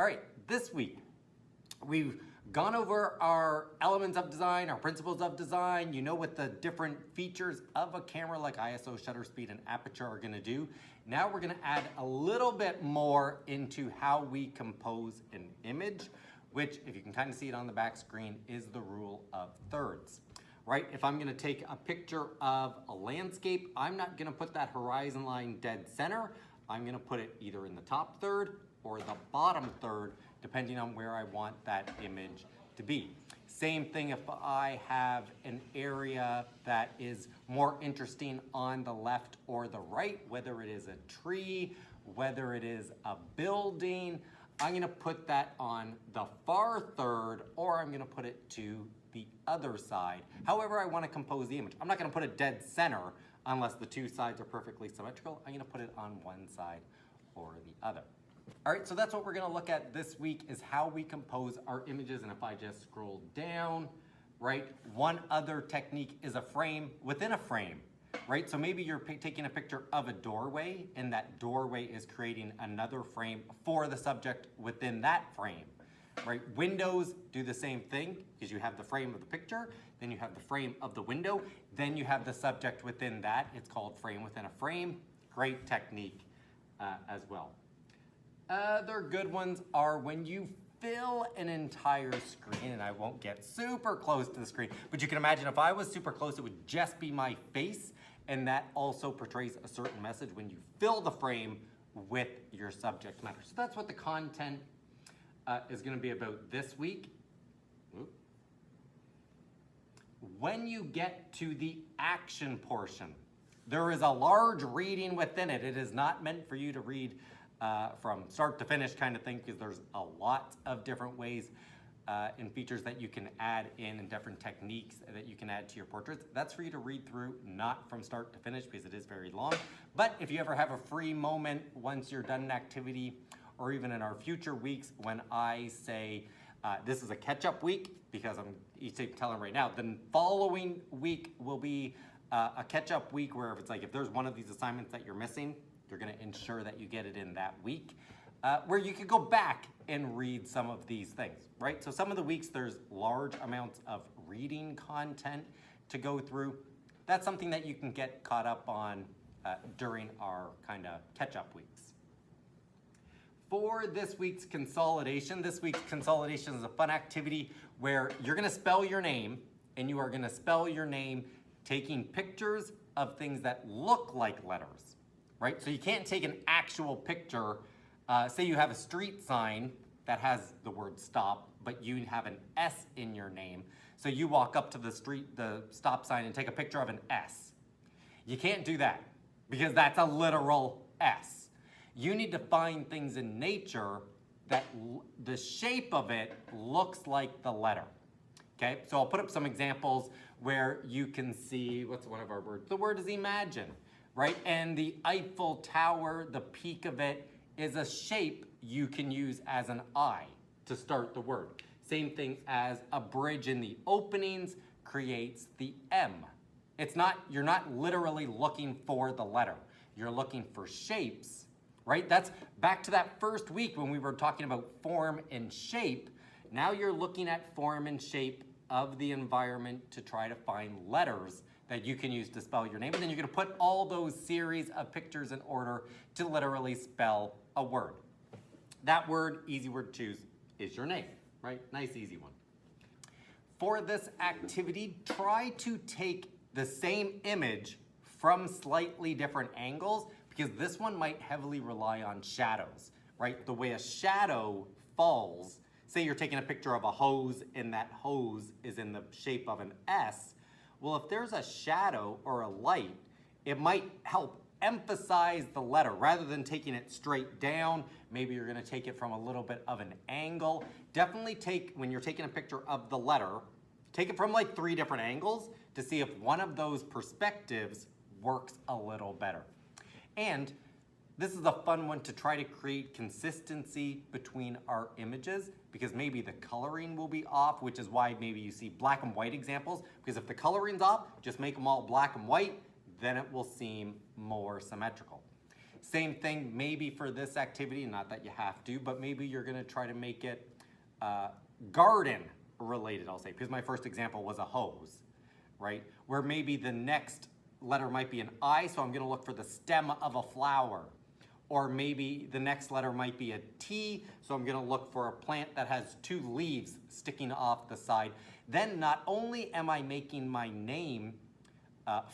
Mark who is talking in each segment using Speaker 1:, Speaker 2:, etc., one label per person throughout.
Speaker 1: All right, this week we've gone over our elements of design, our principles of design. You know what the different features of a camera like ISO, shutter speed, and aperture are going to do. Now we're going to add a little bit more into how we compose an image, which, if you can kind of see it on the back screen, is the rule of thirds. Right? If I'm going to take a picture of a landscape, I'm not going to put that horizon line dead center. I'm going to put it either in the top third or the bottom third, depending on where I want that image to be. Same thing if I have an area that is more interesting on the left or the right, whether it is a tree, whether it is a building, I'm going to put that on the far third, or I'm going to put it to the other side. However I want to compose the image. I'm not going to put it dead center unless the two sides are perfectly symmetrical. I'm going to put it on one side or the other. All right, so that's what we're going to look at this week, is how we compose our images. And if I just scroll down, right, one other technique is a frame within a frame, right? So maybe you're taking a picture of a doorway, and that doorway is creating another frame for the subject within that frame. Right? Windows do the same thing, because you have the frame of the picture, then you have the frame of the window, then you have the subject within that. It's called frame within a frame. Great technique as well. Other good ones are when you fill an entire screen, and I won't get super close to the screen, but you can imagine if I was super close, it would just be my face, and that also portrays a certain message when you fill the frame with your subject matter. So that's what the content is going to be about this week. When you get to the action portion, there is a large reading within it. It is not meant for you to read from start to finish kind of thing, because there's a lot of different ways and features that you can add in, and different techniques that you can add to your portraits. That's for you to read through, not from start to finish, because it is very long. But if you ever have a free moment once you're done an activity, or even in our future weeks, when I say this is a catch-up week, because I'm telling right now, the following week will be a catch-up week, where if it's like, if there's one of these assignments that you're missing, you're gonna ensure that you get it in that week, where you could go back and read some of these things, right? So some of the weeks there's large amounts of reading content to go through. That's something that you can get caught up on during our kind of catch-up weeks. For this week's consolidation is a fun activity where you're going to spell your name, and you are going to spell your name taking pictures of things that look like letters, right? So you can't take an actual picture. Say you have a street sign that has the word stop, but you have an S in your name. So you walk up to the stop sign, and take a picture of an S. You can't do that, because that's a literal S. You need to find things in nature that the shape of it looks like the letter. Okay, so I'll put up some examples where you can see, what's one of our words? The word is imagine, right? And the Eiffel Tower, the peak of it, is a shape you can use as an I to start the word. Same thing as a bridge in the openings creates the M. You're not literally looking for the letter. You're looking for shapes, right? That's back to that first week when we were talking about form and shape. Now you're looking at form and shape of the environment to try to find letters that you can use to spell your name. And then you're going to put all those series of pictures in order to literally spell a word. That word, easy word to choose, is your name, right? Nice, easy one. For this activity, try to take the same image from slightly different angles, because this one might heavily rely on shadows, right? The way a shadow falls, say you're taking a picture of a hose, and that hose is in the shape of an S. Well, if there's a shadow or a light, it might help emphasize the letter. Rather than taking it straight down, maybe you're gonna take it from a little bit of an angle. Definitely when you're taking a picture of the letter, take it from like 3 different angles to see if one of those perspectives works a little better. And this is a fun one to try to create consistency between our images, because maybe the coloring will be off, which is why maybe you see black and white examples, because if the coloring's off, just make them all black and white, then it will seem more symmetrical. Same thing maybe for this activity, not that you have to, but maybe you're gonna try to make it garden related, I'll say, because my first example was a hose, right? Where maybe the next letter might be an I, so I'm gonna look for the stem of a flower. Or maybe the next letter might be a T, so I'm gonna look for a plant that has 2 leaves sticking off the side. Then not only am I making my name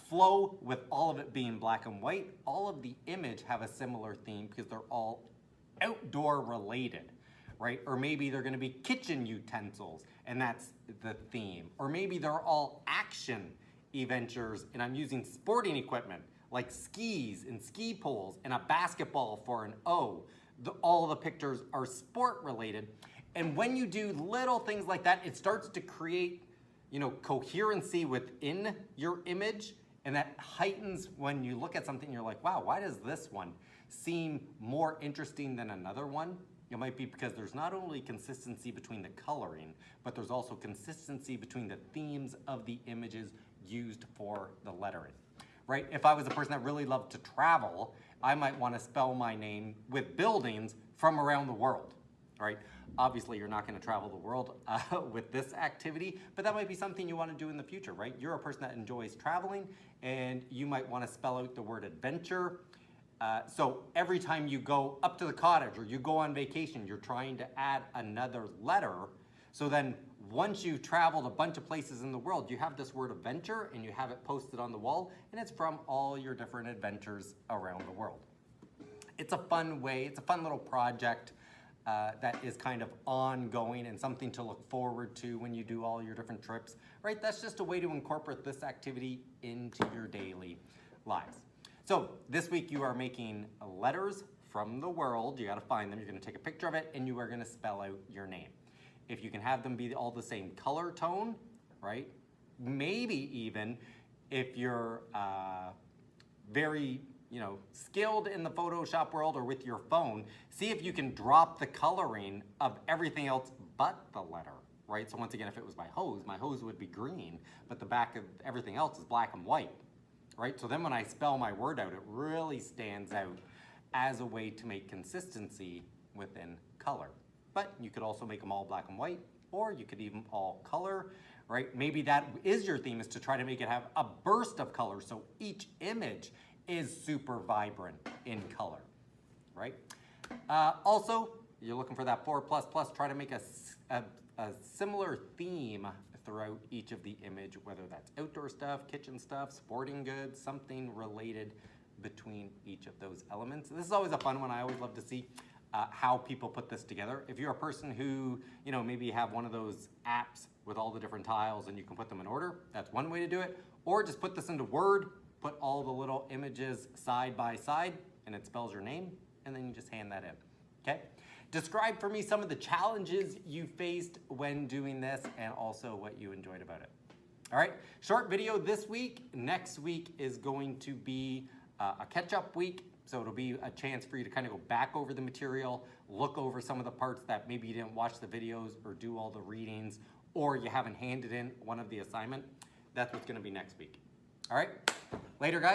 Speaker 1: flow with all of it being black and white, all of the image have a similar theme because they're all outdoor related, right? Or maybe they're gonna be kitchen utensils and that's the theme. Or maybe they're all action adventures and I'm using sporting equipment like skis and ski poles and a basketball for an O. All the pictures are sport related. And when you do little things like that, it starts to create, you know, coherency within your image, and that heightens when you look at something, you're like, wow, why does this one seem more interesting than another one? It might be because there's not only consistency between the coloring, but there's also consistency between the themes of the images used for the lettering, right? If I was a person that really loved to travel, I might want to spell my name with buildings from around the world, right? Obviously, you're not going to travel the world with this activity, but that might be something you want to do in the future, right? You're a person that enjoys traveling, and you might want to spell out the word adventure. So every time you go up to the cottage or you go on vacation, you're trying to add another letter. So then once you've traveled a bunch of places in the world, you have this word adventure and you have it posted on the wall, and it's from all your different adventures around the world. It's a fun way, it's a fun little project that is kind of ongoing and something to look forward to when you do all your different trips, right? That's just a way to incorporate this activity into your daily lives. So this week you are making letters from the world. You got to find them. You're going to take a picture of it and you are going to spell out your name. If you can have them be all the same color tone, right? Maybe even if you're very skilled in the Photoshop world or with your phone, see if you can drop the coloring of everything else but the letter, right? So once again, if it was my hose would be green, but the back of everything else is black and white, right? So then when I spell my word out, it really stands out as a way to make consistency within color. But you could also make them all black and white, or you could even all color, right? Maybe that is your theme, is to try to make it have a burst of color, so each image is super vibrant in color, right? Also, you're looking for that 4++, try to make a similar theme throughout each of the image, whether that's outdoor stuff, kitchen stuff, sporting goods, something related between each of those elements. This is always a fun one. I always love to see how people put this together. If you're a person who, maybe you have one of those apps with all the different tiles and you can put them in order, that's one way to do it. Or just put this into Word, put all the little images side by side, and it spells your name, and then you just hand that in, okay? Describe for me some of the challenges you faced when doing this and also what you enjoyed about it. All right, short video this week. Next week is going to be a catch-up week, so it'll be a chance for you to kind of go back over the material, look over some of the parts that maybe you didn't watch the videos or do all the readings, or you haven't handed in one of the assignment. That's what's gonna be next week. All right, later guys.